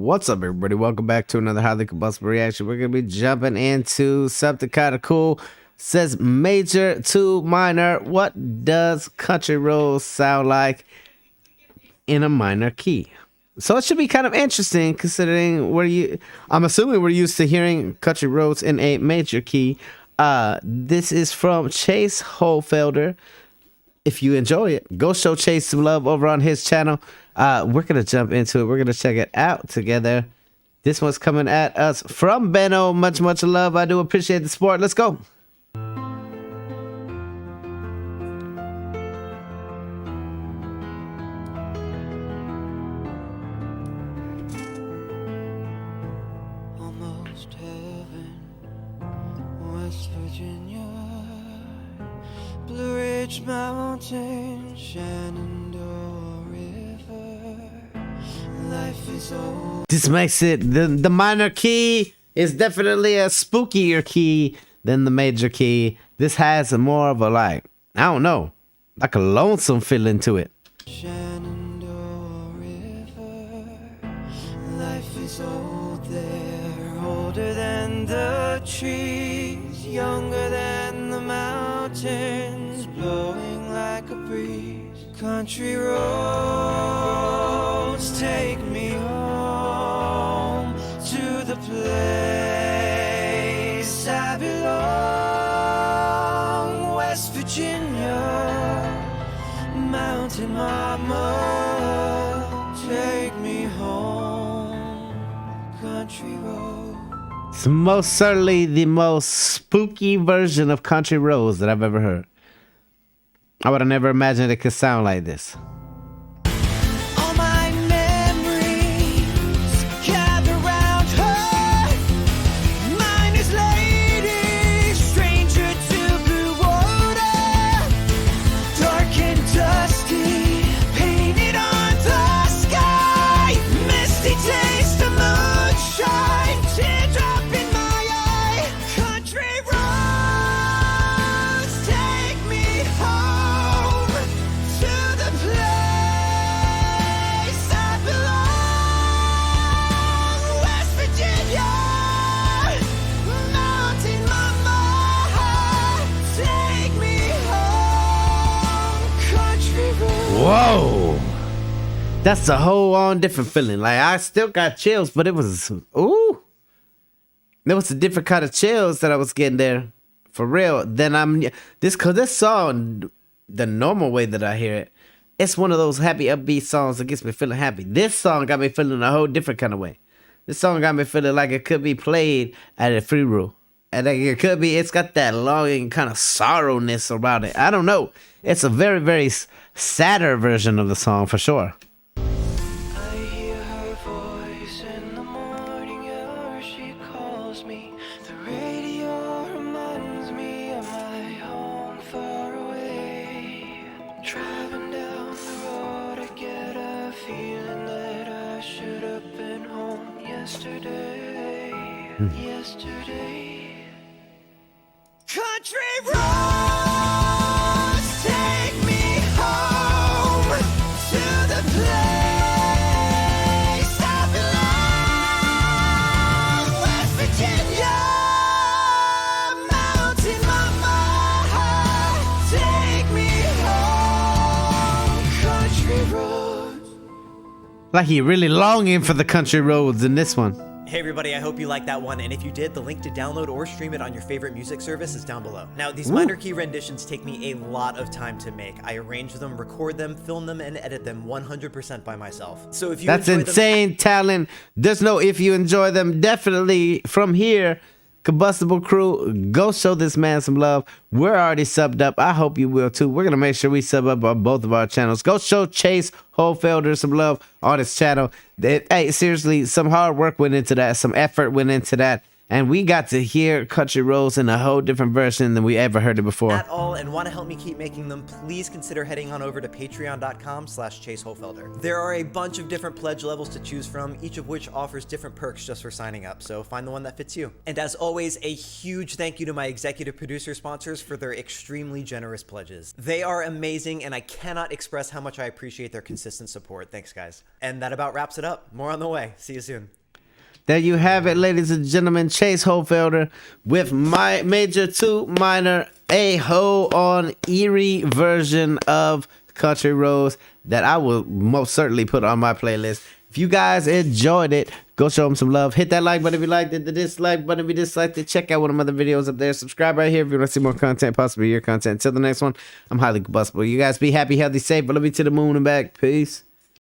What's up, everybody? Welcome back to another highly combustible reaction. We're gonna be jumping into something kind of cool. Says major to minor. What does country roads sound like in a minor key? So it should be kind of interesting considering I'm assuming we're used to hearing country roads in a major key. This is from Chase Holfelder. If you enjoy it, go show Chase some love over on his channel. We're gonna jump into it. We're gonna check it out together. This one's coming at us from Benno. Much love. I do appreciate the support. Let's go. Almost heaven, West Virginia, Blue Ridge Mountain, Shenandoah River. Life is old. This makes it the minor key is definitely a spookier key than the major key. This has a more of a like a lonesome feeling to it. Shenandoah River. Life is old there, older than the trees, younger than the mountains, blowing like a breeze. Country roads take me home to the place I belong. West Virginia, Mountain Mama, take me home. Country road. It's most certainly the most spooky version of country roads that I've ever heard. I would have never imagined it could sound like this. All my memories gather round her. Mine is lady, stranger to blue water, dark and dusty, painted on the sky. Misty taste of moonshine, teardrop in my eye. Country roads take me home to the place I belong. West Virginia, Mountain Mama, take me home. Country road. Whoa, that's a whole on different feeling. Like I still got chills, but it was there was a different kind of chills that I was getting there for real. Then this song, the normal way that I hear it, it's one of those happy upbeat songs that gets me feeling happy. This song got me feeling a whole different kind of way. This song got me feeling like it could be played at a free roll. And like it's got that longing kind of sorrowness about it. I don't know. It's a very, very sadder version of the song for sure. I hear her voice in the morning hour, she calls me. The radio reminds me of my home far away. Driving down the road, I get a feeling that I should have been home yesterday. Yesterday. Country roads take me home to the place I belong. West Virginia, Mountain Mama, take me home. Country roads. Like he really longing for the country roads in this one. Hey everybody, I hope you liked that one, and if you did, the link to download or stream it on your favorite music service is down below. Now, these minor key renditions take me a lot of time to make. I arrange them, record them, film them, and edit them 100% by myself. So if you That's enjoy insane talent. There's no if you enjoy them. Definitely from here, Combustible crew, go show this man some love. We're already subbed up. I hope you will too. We're gonna make sure we sub up on both of our channels. Go show Chase Holfelder some love on his channel. Hey, seriously, some hard work went into that, some effort went into that, and we got to hear country roads in a whole different version than we ever heard it before. at all and want to help me keep making them, please consider heading on over to patreon.com/chaseholfelder. There are a bunch of different pledge levels to choose from, each of which offers different perks just for signing up, so find the one that fits you. And as always, a huge thank you to my executive producer sponsors for their extremely generous pledges. They are amazing, and I cannot express how much I appreciate their consistent support. Thanks, guys. And that about wraps it up. More on the way. See you soon. There you have it, ladies and gentlemen. Chase Hofelder with my Major 2 Minor, a whole on eerie version of Country Roads that I will most certainly put on my playlist. If you guys enjoyed it, go show them some love. Hit that like button if you liked it, the dislike button if you disliked it. Check out one of my other videos up there. Subscribe right here if you want to see more content, possibly your content. Until the next one, I'm highly combustible. You guys be happy, healthy, safe, but let me to the moon and back. Peace.